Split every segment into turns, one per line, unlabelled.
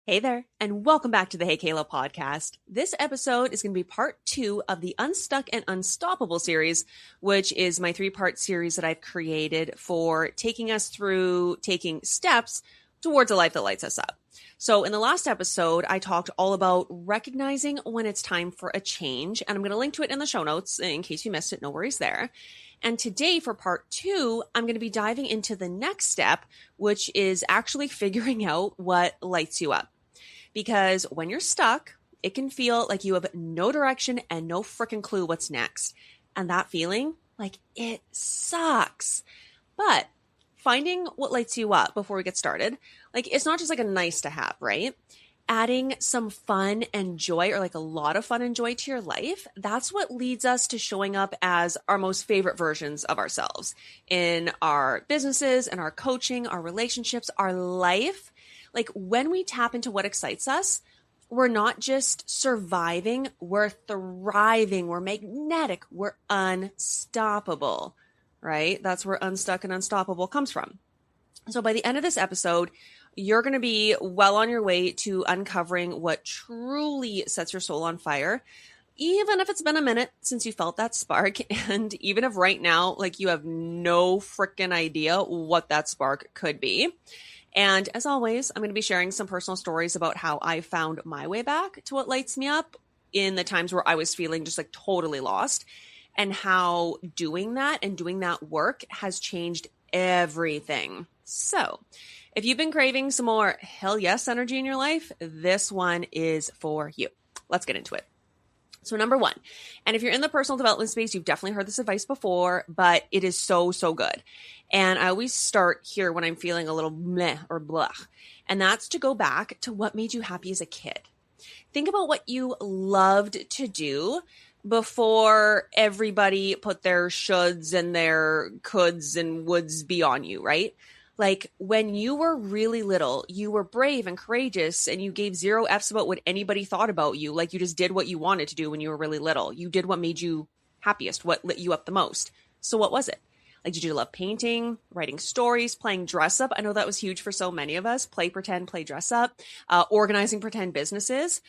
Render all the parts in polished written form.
Hey there, and welcome back to the Hey Kahla Podcast. This episode is going to be part 2 of the Unstuck and Unstoppable series, which is my 3-part series that I've created for taking us through taking steps towards a life that lights us up. So in the last episode, I talked all about recognizing when it's time for a change, and I'm going to link to it in the show notes in case you missed it. No worries there. And today for part 2, I'm going to be diving into the next step, which is actually figuring out what lights you up. Because when you're stuck, it can feel like you have no direction and no freaking clue what's next. And that feeling, like, it sucks. But finding what lights you up before we get started, like, it's not just like a nice to have, right? Adding some fun and joy, or like a lot of fun and joy to your life, that's what leads us to showing up as our most favorite versions of ourselves in our businesses and our coaching, our relationships, our life. Like, when we tap into what excites us, we're not just surviving, we're thriving, we're magnetic, we're unstoppable, right? That's where Unstuck and Unstoppable comes from. So by the end of this episode, you're going to be well on your way to uncovering what truly sets your soul on fire, even if it's been a minute since you felt that spark, and even if right now, like, you have no freaking idea what that spark could be. And as always, I'm going to be sharing some personal stories about how I found my way back to what lights me up in the times where I was feeling just like totally lost, and how doing that and doing that work has changed everything. So if you've been craving some more hell yes energy in your life, this one is for you. Let's get into it. So number 1, and if you're in the personal development space, you've definitely heard this advice before, but it is so, so good. And I always start here when I'm feeling a little meh or blah. And that's to go back to what made you happy as a kid. Think about what you loved to do before everybody put their shoulds and their coulds and woulds be on you, right? Like, when you were really little, you were brave and courageous, and you gave 0 F's about what anybody thought about you. Like, you just did what you wanted to do when you were really little. You did what made you happiest, what lit you up the most. So what was it? Like, did you love painting, writing stories, playing dress up? I know that was huge for so many of us. Play pretend, play dress up, organizing pretend businesses.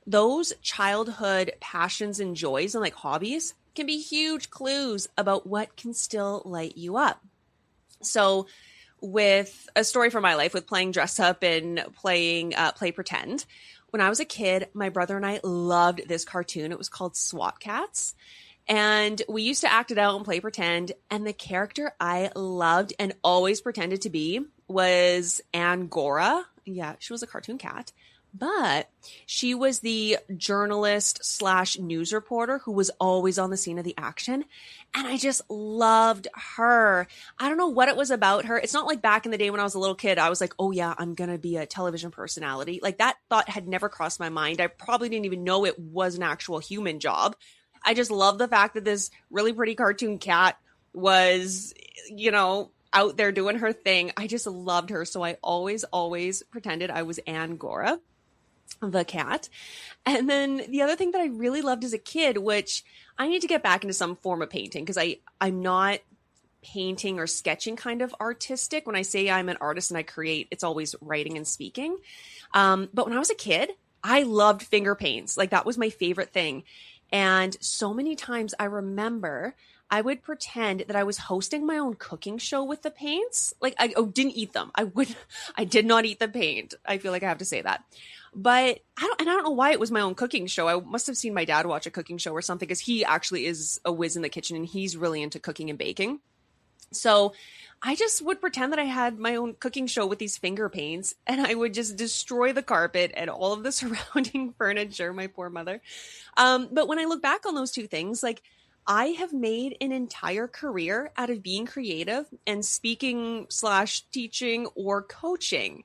Those childhood passions and joys and like hobbies can be huge clues about what can still light you up. So with a story from my life with playing dress up and playing play pretend, when I was a kid, my brother and I loved this cartoon. It was called Swap Cats. And we used to act it out and play pretend. And the character I loved and always pretended to be was Angora. Yeah, she was a cartoon cat. But she was the journalist / news reporter who was always on the scene of the action. And I just loved her. I don't know what it was about her. It's not like back in the day when I was a little kid, I was like, oh yeah, I'm going to be a television personality. Like, that thought had never crossed my mind. I probably didn't even know it was an actual human job. I just love the fact that this really pretty cartoon cat was, out there doing her thing. I just loved her. So I always pretended I was Angora, the cat. And then the other thing that I really loved as a kid, which I need to get back into some form of painting, because I'm not painting or sketching kind of artistic. When I say I'm an artist and I create, it's always writing and speaking. But when I was a kid, I loved finger paints. Like, that was my favorite thing. And so many times I remember I would pretend that I was hosting my own cooking show with the paints. Like, I didn't eat them. I did not eat the paint. I feel like I have to say that. But I don't know why it was my own cooking show. I must have seen my dad watch a cooking show or something, because he actually is a whiz in the kitchen and he's really into cooking and baking. So I just would pretend that I had my own cooking show with these finger paints, and I would just destroy the carpet and all of the surrounding furniture, my poor mother. But when I look back on those two things, like, I have made an entire career out of being creative and speaking / teaching or coaching.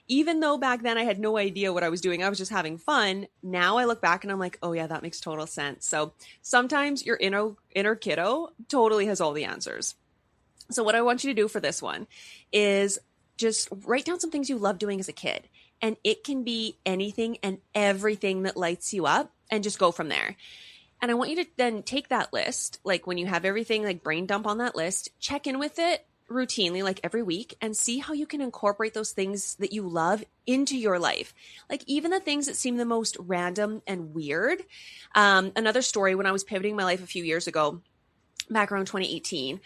Even though back then I had no idea what I was doing, I was just having fun. Now I look back and I'm like, oh yeah, that makes total sense. So sometimes your inner kiddo totally has all the answers. So what I want you to do for this one is just write down some things you love doing as a kid. And it can be anything and everything that lights you up, and just go from there. And I want you to then take that list, like when you have everything, like brain dump on that list, check in with it routinely, like every week, and see how you can incorporate those things that you love into your life. Like even the things that seem the most random and weird. Another story, when I was pivoting my life a few years ago, back around 2018,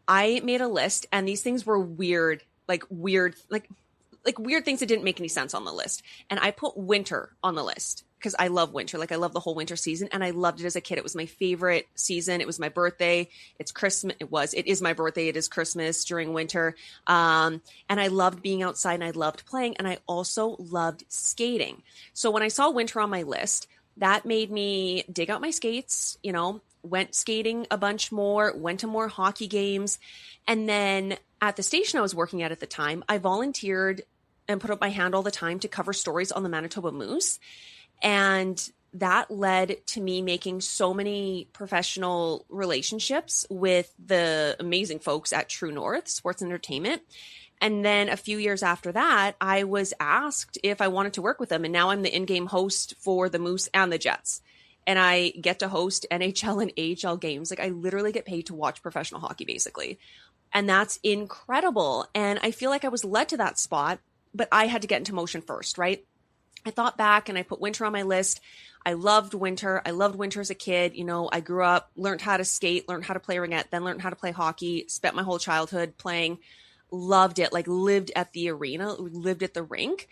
I made a list, and these things were weird, like weird things that didn't make any sense on the list. And I put winter on the list because I love winter. Like I love the whole winter season, and I loved it as a kid. It was my favorite season. It was my birthday. It's Christmas. It is my birthday. It is Christmas during winter. And I loved being outside, and I loved playing, and I also loved skating. So when I saw winter on my list, that made me dig out my skates, went skating a bunch more, went to more hockey games. And then at the station I was working at the time, I volunteered and put up my hand all the time to cover stories on the Manitoba Moose. And that led to me making so many professional relationships with the amazing folks at True North Sports and Entertainment. And then a few years after that, I was asked if I wanted to work with them. And now I'm the in-game host for the Moose and the Jets. And I get to host NHL and AHL games. Like I literally get paid to watch professional hockey, basically. And that's incredible. And I feel like I was led to that spot, but I had to get into motion first, right? I thought back and I put winter on my list. I loved winter. I loved winter as a kid. I grew up, learned how to skate, learned how to play ringette, then learned how to play hockey, spent my whole childhood playing, loved it, like lived at the arena, lived at the rink.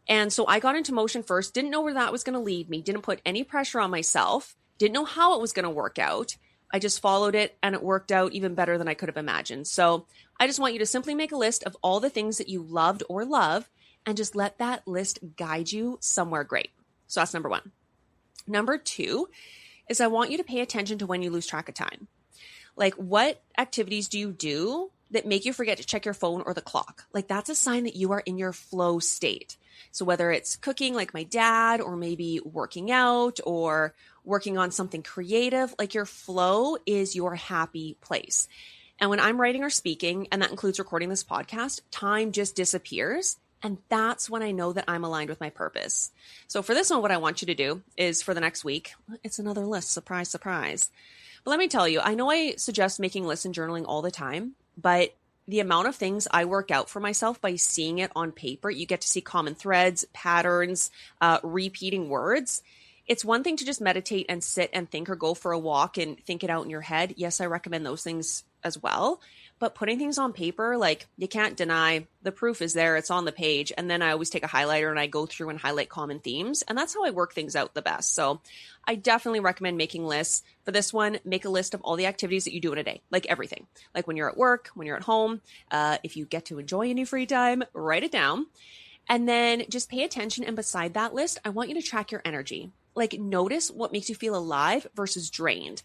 And so I got into motion first, didn't know where that was going to lead me, didn't put any pressure on myself, didn't know how it was going to work out. I just followed it, and it worked out even better than I could have imagined. So I just want you to simply make a list of all the things that you loved or love, and just let that list guide you somewhere great. So that's number one. Number two is I want you to pay attention to when you lose track of time. Like what activities do you do that make you forget to check your phone or the clock? Like that's a sign that you are in your flow state. So whether it's cooking like my dad, or maybe working out or working on something creative, like your flow is your happy place. And when I'm writing or speaking, and that includes recording this podcast, time just disappears. And that's when I know that I'm aligned with my purpose. So for this one, what I want you to do is for the next week, it's another list, surprise, surprise. But let me tell you, I know I suggest making lists and journaling all the time, but the amount of things I work out for myself by seeing it on paper, you get to see common threads, patterns, repeating words. It's one thing to just meditate and sit and think, or go for a walk and think it out in your head. Yes, I recommend those things as well. But putting things on paper, like you can't deny the proof is there. It's on the page. And then I always take a highlighter and I go through and highlight common themes. And that's how I work things out the best. So I definitely recommend making lists. For this one, make a list of all the activities that you do in a day, like everything. Like when you're at work, when you're at home, if you get to enjoy any free time, write it down. And then just pay attention. And beside that list, I want you to track your energy. Like notice what makes you feel alive versus drained.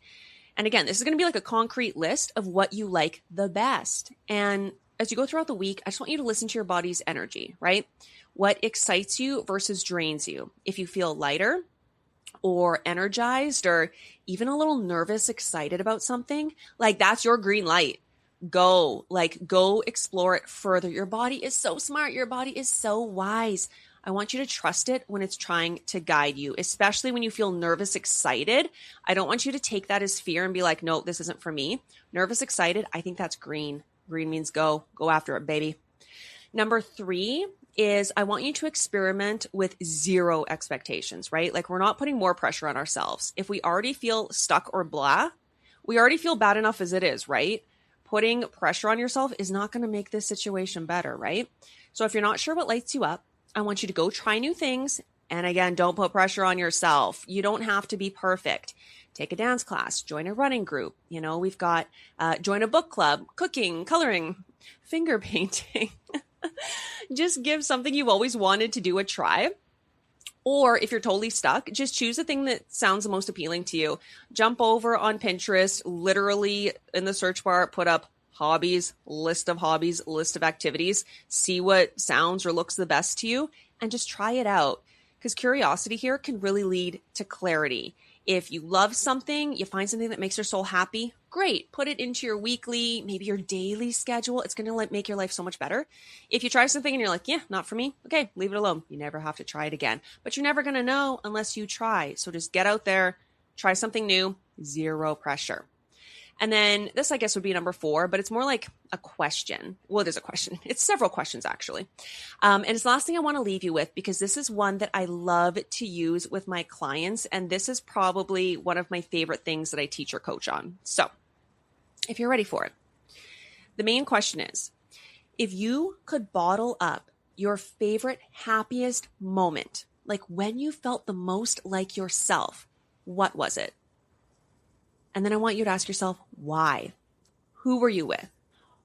And again, this is going to be like a concrete list of what you like the best. And as you go throughout the week, I just want you to listen to your body's energy, right? What excites you versus drains you. If you feel lighter or energized or even a little nervous, excited about something, like that's your green light. Go explore it further. Your body is so smart. Your body is so wise. I want you to trust it when it's trying to guide you, especially when you feel nervous, excited. I don't want you to take that as fear and be like, no, this isn't for me. Nervous, excited, I think that's green. Green means go after it, baby. Number 3 is I want you to experiment with zero expectations, right? Like we're not putting more pressure on ourselves. If we already feel stuck or blah, we already feel bad enough as it is, right? Putting pressure on yourself is not going to make this situation better, right? So if you're not sure what lights you up, I want you to go try new things. And again, don't put pressure on yourself. You don't have to be perfect. Take a dance class, join a running group. We've got join a book club, cooking, coloring, finger painting. Just give something you've always wanted to do a try. Or if you're totally stuck, just choose the thing that sounds the most appealing to you. Jump over on Pinterest, literally in the search bar, put up hobbies, list of activities, see what sounds or looks the best to you, and just try it out. Because curiosity here can really lead to clarity. If you love something, you find something that makes your soul happy, great. Put it into your weekly, maybe your daily schedule. It's going to make your life so much better. If you try something and you're like, yeah, not for me, okay, leave it alone. You never have to try it again. But you're never going to know unless you try. So just get out there, try something new, zero pressure. And then this, I guess, would be number 4, but it's more like a question. Well, it is a question. It's several questions, actually. And it's the last thing I want to leave you with, because this is one that I love to use with my clients. And this is probably one of my favorite things that I teach or coach on. So if you're ready for it, the main question is, if you could bottle up your favorite, happiest moment, like when you felt the most like yourself, what was it? And then I want you to ask yourself, why? Who were you with?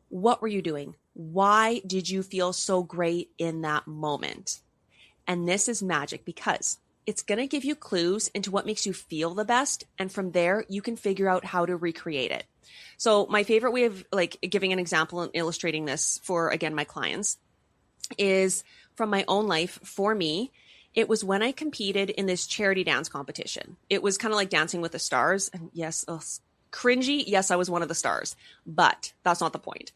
What were you doing? Why did you feel so great in that moment? And this is magic, because it's going to give you clues into what makes you feel the best. And from there, you can figure out how to recreate it. So my favorite way of like giving an example and illustrating this for, again, my clients is from my own life. For me, it was when I competed in this charity dance competition. It was kind of like Dancing with the Stars. And yes, cringy. Yes, I was one of the stars, but that's not the point.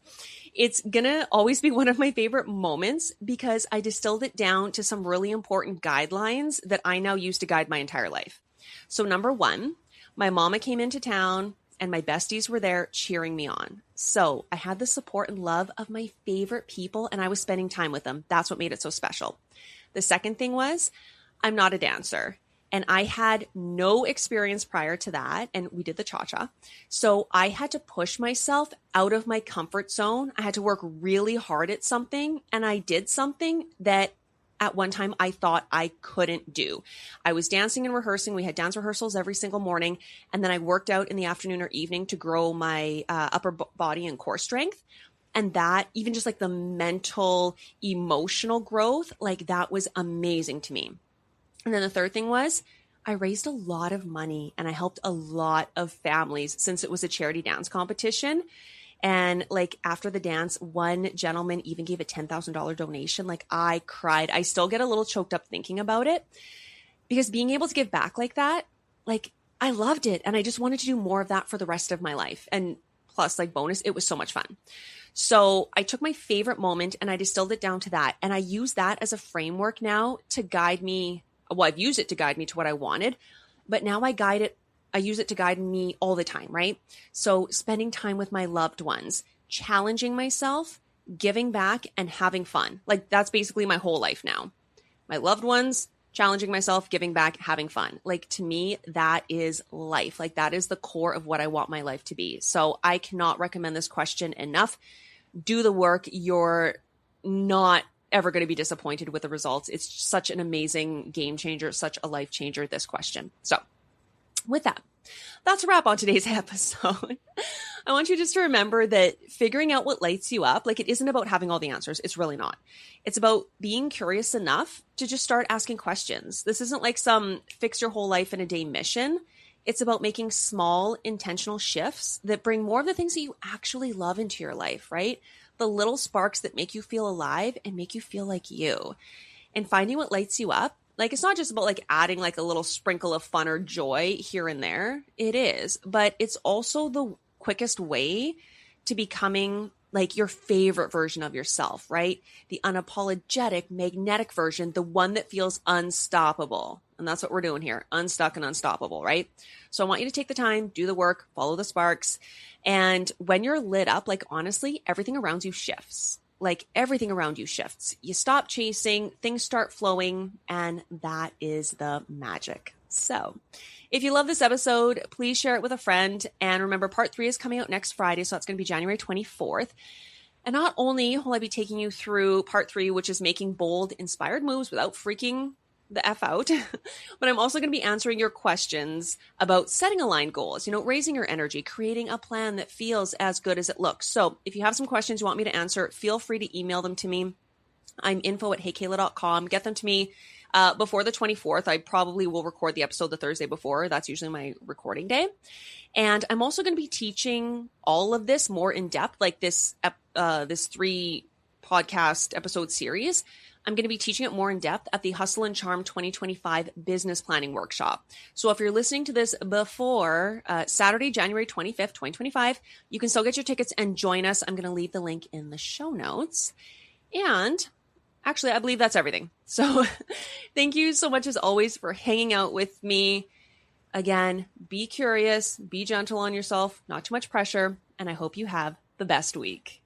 It's going to always be one of my favorite moments because I distilled it down to some really important guidelines that I now use to guide my entire life. So number 1, my mama came into town and my besties were there cheering me on. So I had the support and love of my favorite people, and I was spending time with them. That's what made it so special. The second thing was, I'm not a dancer, and I had no experience prior to that, and we did the cha-cha. So I had to push myself out of my comfort zone. I had to work really hard at something, and I did something that at one time I thought I couldn't do. I was dancing and rehearsing. We had dance rehearsals every single morning, and then I worked out in the afternoon or evening to grow my upper body and core strength. And that, even just like the mental, emotional growth, like that was amazing to me. And then the third thing was, I raised a lot of money and I helped a lot of families since it was a charity dance competition. And like after the dance, one gentleman even gave a $10,000 donation. Like I cried. I still get a little choked up thinking about it, because being able to give back like that, like I loved it. And I just wanted to do more of that for the rest of my life. And plus, like bonus, it was so much fun. So I took my favorite moment and I distilled it down to that. And I use that as a framework now to guide me. Well, I've used it to guide me to what I wanted, but now I use it to guide me all the time, right? So spending time with my loved ones, challenging myself, giving back, and having fun. Like that's basically my whole life now. My loved ones, challenging myself, giving back, having fun. Like to me, that is life. Like that is the core of what I want my life to be. So I cannot recommend this question enough. Do the work. You're not ever going to be disappointed with the results. It's such an amazing game changer, such a life changer, this question. So with that, that's a wrap on today's episode. I want you just to remember that figuring out what lights you up, like it isn't about having all the answers. It's really not. It's about being curious enough to just start asking questions. This isn't like some fix your whole life in a day mission. It's about making small intentional shifts that bring more of the things that you actually love into your life, right? The little sparks that make you feel alive and make you feel like you. And finding what lights you up. Like, it's not just about like adding like a little sprinkle of fun or joy here and there. It is, but it's also the quickest way to becoming like your favorite version of yourself, right? The unapologetic, magnetic version, the one that feels unstoppable. And that's what we're doing here. Unstuck and unstoppable, right? So I want you to take the time, do the work, follow the sparks. And when you're lit up, like honestly, everything around you shifts. Like everything around you shifts. You stop chasing, things start flowing, and that is the magic. So if you love this episode, please share it with a friend. And remember, part 3 is coming out next Friday. So that's going to be January 24th. And not only will I be taking you through part 3, which is making bold, inspired moves without freaking the F out, but I'm also going to be answering your questions about setting aligned goals, raising your energy, creating a plan that feels as good as it looks. So if you have some questions you want me to answer, feel free to email them to me. I'm info@heykahla.com. Get them to me before the 24th. I probably will record the episode the Thursday before. That's usually my recording day. And I'm also going to be teaching all of this more in depth, like this 3 podcast episode series. I'm going to be teaching it more in depth at the Hustle and Charm 2025 Business Planning Workshop. So if you're listening to this before Saturday, January 25th, 2025, you can still get your tickets and join us. I'm going to leave the link in the show notes. And actually, I believe that's everything. So thank you so much as always for hanging out with me. Again, be curious, be gentle on yourself, not too much pressure, and I hope you have the best week.